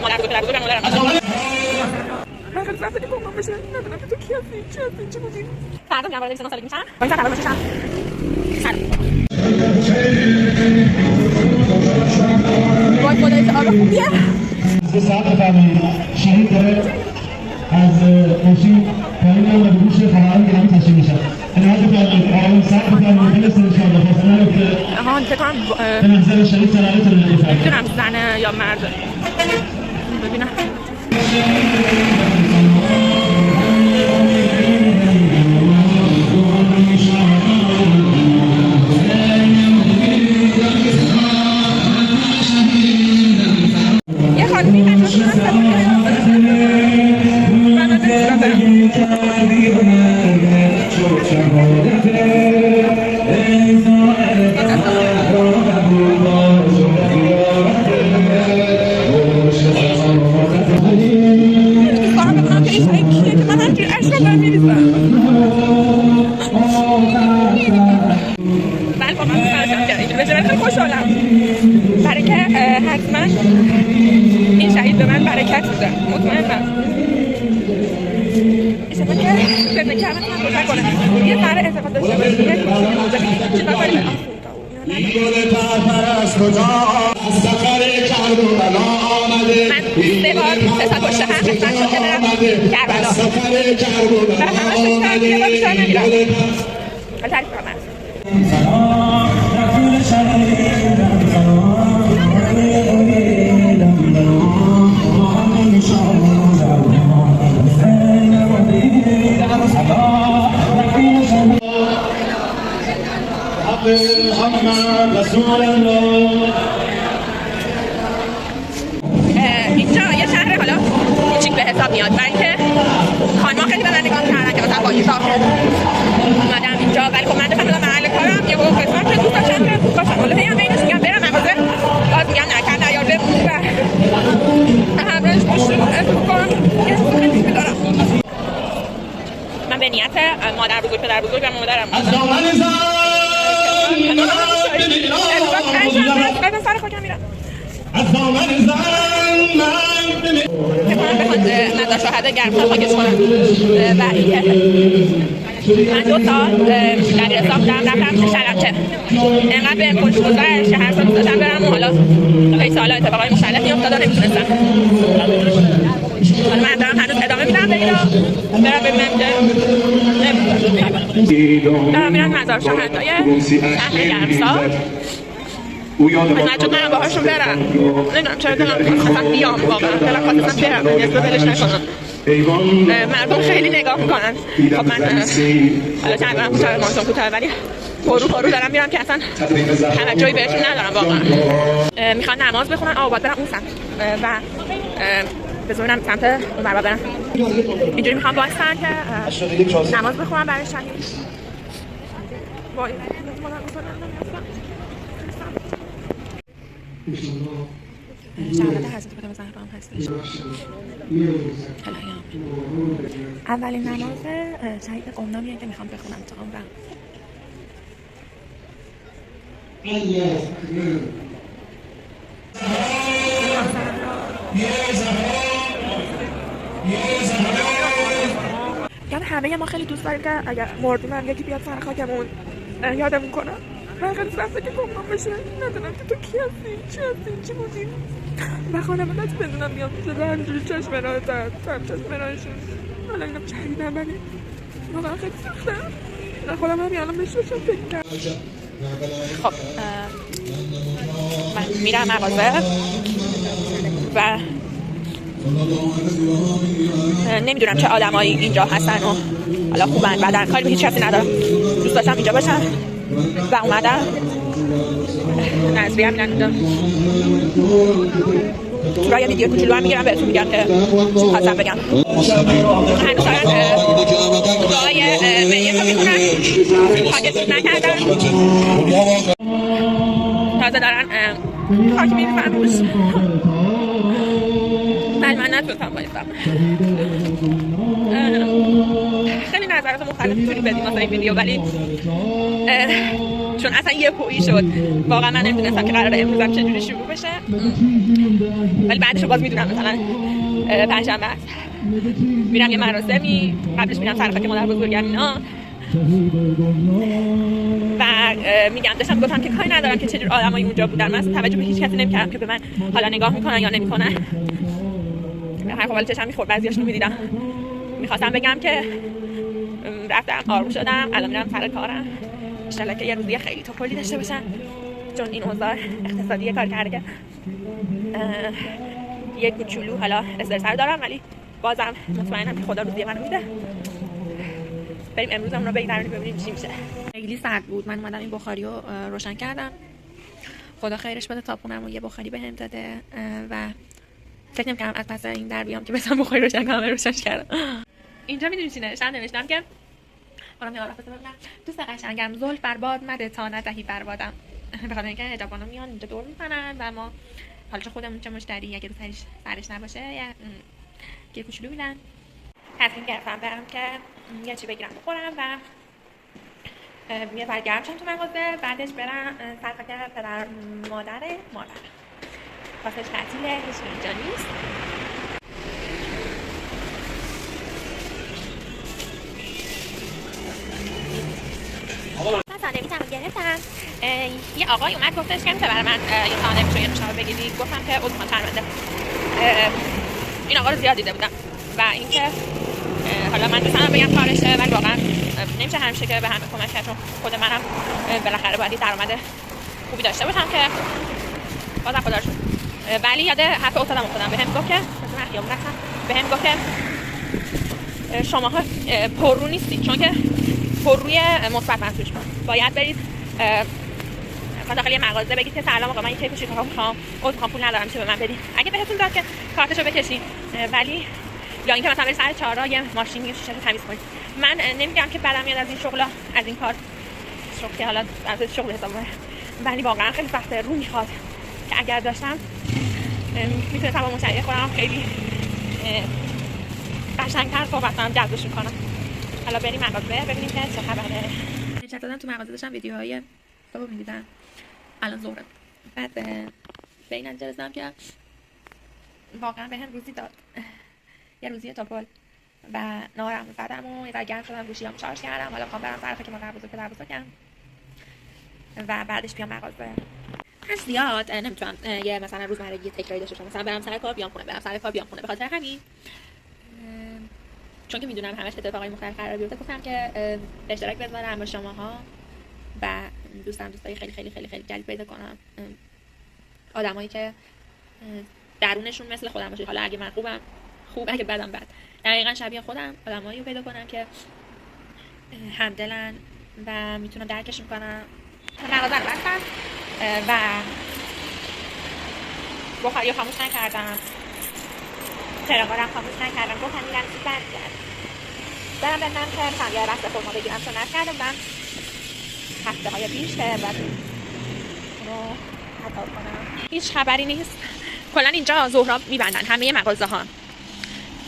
مادر بزرگ پدر بزرگ مادرم من خیلی وقتی که گفتم بشه ندونم که تو کی هستی چی بودی فردا میگم وارد 29 سالگی میشم با این سر اول بشم وای خدای چه آب خوبیه ساعت بفرمایید شهید داره از ماشین پایین هم به گوش خواهران گرامی تشریف میشن عنایت بفرمایید آقایون ساعت بفرمایید برسید انشاءالله فاصله نفته فکر کنم به منظر شهید سرعتون رو بفرمایید میدونم زنه یا مرده ببینم یه خانمی برای که حتما این شهید به من برکت میده مطمئنم اشتباه که زندگی همه من روشن کنه یه ذره اعتقاد داشته باشی یه چیزا کاری من 3 سال پشت هم خدمت شده برم کربلا و همه 6 سال یه بار بیشتر نمیرم ولی تعریف کنم اینجا یه شهر حالا کوچیک به حساب میاد برای اینکه خانم‌ها خیلی به من نگاه کردن که مثلا با ایزا اومدم اینجا ولی خب من دفعه محل کارم یه قسمت که دوست داشتم که باشم حالا هی هم بینش میگم برم مغازه باز میگم نکن نیار بمون و همراهش مشتری کنم یه چیز خیلی میدارم من به نیت مادر بزرگ پدر بزرگ و مادرم من سر خاکم میرم بخواد مزار شهده گرم خاکش کنم و من 2 سال دبیرستان بودم رفتم شلمچه انقدر بهم خوش گذشت که هر سال دوست داشتم برم و حالا خیلی سالا اتفاقای مختلفی افتاد و نمیتونستم حالا من دارم هنوز ادامه میدم به اینا برم ببینم دارم میرم مزار شهدای شهر گرمسار نجد منم باهاشون برم نمیدونم چرا دلم خواستم بیام واقعا دلم خواستم برم نصف ولش نکنم مردم خیلی نگاه میکنن خب من حالا چند برم کوتاه مانتون کوتاه ولی پرو دارم میرم که اصلا توجهی بهشون ندارم واقعا میخوان نماز بخونن باید برم اون سمت و بذارم سمت اون برا برم اینجوری میخوام وایسن که نماز بخونن برای شهید وای شهادت حضرت فاطمه زهرا هم هستش اولین نماز شهید قمنامیه که میخوام بخونم تا عمرم یعنی همه ما خیلی دوست داریم که اگر مردیم هم یکی بیاد سر خاکمون یادمون کنه من خیلی وقته که گمنام بشه ندونم که تو کی هستی چی بودی و خانواده‌ات بدونم میام شده همینجوری چشم راه زد چشم راهشون حالا اینم شهیدم ولی واقعا خیلی سخته من خودم هم الان بهش داشتم فکر کردم خب من میرم مغازه و نمیدونم چه آدمایی اینجا هستن و حالا خوبن بعدن کاری به هیچ کسی ندارم دوست داشتم اینجا باشم و اومدم نظریه هم نمیدونم تو را یه ویدیو کوچولو هم میگیرم بهتون میگم که چی خواستم بگم هنوز دارن دعای میت رو میخونن خاکش نکردن تازه دارن خاک میریزن روش ولی من نتونستم بایستم خیلی نظرات مختلف میتونید بدید واسه این ویدیو، ولی چون اصلا یه پویی شد واقعا من نمیدونستم که قراره امروزم چجوری شروع بشه، ولی بعدش رو باز میدونم مثلا پنجشنبه میرم یه مراسمی، قبلش میرم سر خاک مادر بزرگم اینا و میگم داشتم گفتم که کاری ندارم که چجور آدمایی اونجا بودن، من توجه به هیچ کسی نمی‌کردم که به من حالا نگاه میکنن یا نمیکنن. هر خب چشم میخورد بعضیاشونو میدیدم. میخواستم بگم که رفتم آروم شدم، الان میرم سر کارم، ان شاءالله که یه روزی خیلی توپلی داشته باشم، چون این اوضاع اقتصادی کار کرده که یه کوچولو حالا استرس دارم، ولی بازم مطمئنم که خدا روزی منو میده. بریم امروز اون رو ببینیم چی میشه. خیلی سرد بود، من اومدم این بخاری رو روشن کردم، خدا خیرش بده، تاپونم و یه بخاری بهم داده و فکر نمی‌کردم از پس این در بیام که بتونم بخاری روشن کنم. روشنش کردم. اینجا میدونی چی نوشتم که خودم یاد رفتم ببینم دوست قشنگم زلف بر باد مده تا ندهی بر بادم، به خاطر اینکه حجابانا میان اینجا دور میزنن و ما حالا چه خودمون چه مشتری اگه سرش نباشه یه کوچولو میدن. تصمیم گرفتم برم که یه چی بگیرم بخورم و یه برگردم تو مغازه، بعدش برم سر خاک پدر مادر واسه تعطیله، هیچ اینجا نیست. من ساندویچم رو گرفتم، یه آقای اومد گفتش که میشه برای من یه ساندویچ رو یه نوشابه بگیری، گفتم که عذر شرمنده. این آقا رو زیاد دیده بودم و اینکه حالا من دوستم بگم کارشه، ولی واقعا نمیشه همیشه که به همه کمک کرد، چون خود منم بالاخره باید درآمد خوبی داشته باشم که بازم خدا رو شکر. ولی یاد حرف استادم افتادم، بهم گفت که بهم گفت که شماها پررو نیستید، چون که پرروی مثبت منظورش باید برید مثلا داخل یه مغازه بگید که سلام آقا من یه کیک شکلات میخوام، میخوام پول ندارم میشه به من بدین، اگه بهتون داد که کارتشو بکشین، ولی یا اینکه مثلا برید سر چهارراه یه ماشین یه شیشه رو تمیز کنید. من نمیگم که بدم میاد از این شغلا، از این کار، شغل که حالا از شغل حساب کنه، ولی واقعا خیلی سخته، رو میخواد که اگر داشتم میتونستم با مشتری خودم خیلی قشنگ‌تر صحبت کنم، جذبشون کنم. حالا بریم مغازه ببینیم که چه خبره. نشسته بودم تو مغازه داشتم ویدیوهای صبح می‌دیدم، الان ظهره، بعد به این نتیجه رسیدم که واقعا بهم روزی داد، یه روزی توپل و ناهارم زدم و یه گرم شدم، گوشیامو شارژ کردم، حالا می‌خوام برم سر خاک مادر بزرگم و بعدش بیام مغازه. من زیاد نمیتونم یه مثلا روزمرگی تکراری داشته باشم، مثلا برم سر کار بیام خونه، برم سر کار بیام خونه. به خاطر همین چون که میدونم همش اتفاقای مختلف قرار بیفته، گفتم که اشتراک بذارم با شماها و دوستای خیلی خیلی خیلی خیلی جدید پیدا کنم، آدمایی که درونشون مثل خودم باشه، حالا اگه من خوب اگه بدم بد، دقیقاً شبیه خودم، آدمایی رو پیدا کنم که همدلن و میتونم درکشون کنم. مغازه رو بستم و بخاری رو خاموش نکردم، چراغا رو خاموش نکردم، گفتم میرم چی برگردم برم ببینم که میتونم یه رسته خورما بگیرم، چون نکرده بودم هفته های پیش که باید اونو حتا کنم. هیچ خبری نیست، کلا اینجا ظهرها میبندن همه مغازه ها،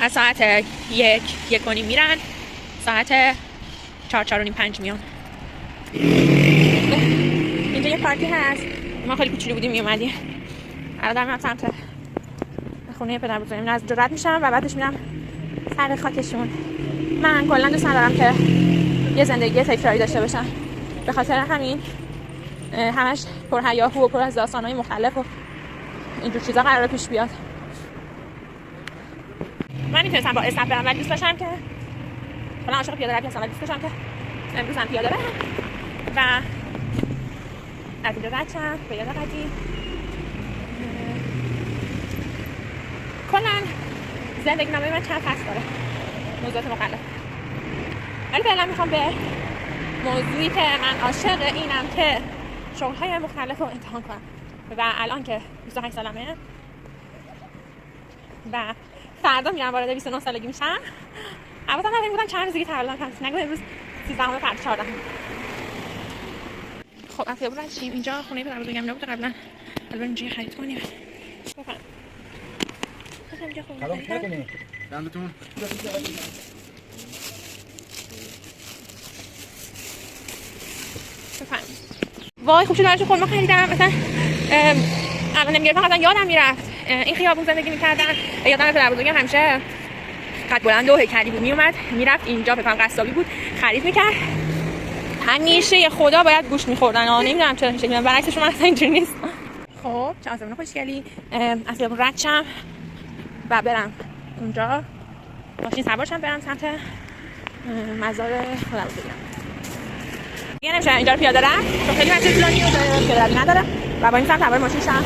از ساعت 1:30 میرن، ساعت 4:45 میان. اینجا یه پارکی هست، ما خیلی کوچولو بودیم میومدیم، الان دارم سمت خونه پدر بزرگم از رد میشم و بعدش میرم سر خاکشون. من کلا دوست ندارم که یه زندگی تکراری داشته باشم، به خاطر همین همش پر هیاهو و پر از داستانهای مختلف و اینجور چیزا قراره پیش بیاد. من میتونستم با اسنپ برم، ولی دوست داشتم که من عاشق پیاده روی هستم، ولی دوست داشتم که امروز هم پیاده برم و از اینجا رد شم به یاد قدیم. کلا زندگی نامه من چند فصل داره، موضوعات مختلف، ولی فعلا میخوام به موضوعی که من عاشق اینم که شغل‌های مختلف رو امتحان کنم و الان که 28 سالمه و فردا میرم وارد 29 سالگی میشم. حواسم نداریم بودم چند روز دیگه تولدم هست، نگو امروز 13 فردا 14. خب از خیابون رد شیم، اینجا خونه پدر بزرگم نبوده قبلا، حالا بریم اینجا خرید کنیم. بفرمایید. اینجا خونه خریدم. دمتون وای خوب شد براشون خورما خریدم. مثلا الان نمیگرفتم اصلا یادم میرفت این خیابون زندگی میکردن. یادم پدر بزرگم همیشه قد بلند و هیکلی بود، میومد میرفت اینجا، فکر کنم قصابی بود، خرید میکرد. همیشه خدا باید گوشت میخوردن. نمیدونم چرا این شکلی، برعکسش من اصلا اینجوری نیست. خب چند آسمون خوشگلی. از خیابون رد شم و برم اونجا، ماشین سوار شم برم سمت مزار پدر بزرگم. دیگه نمیشه اینجا رو پیاده رفت چون خیلی مسیر طولانی و پیاده روی نداره و با این سمت سوار ماشین شم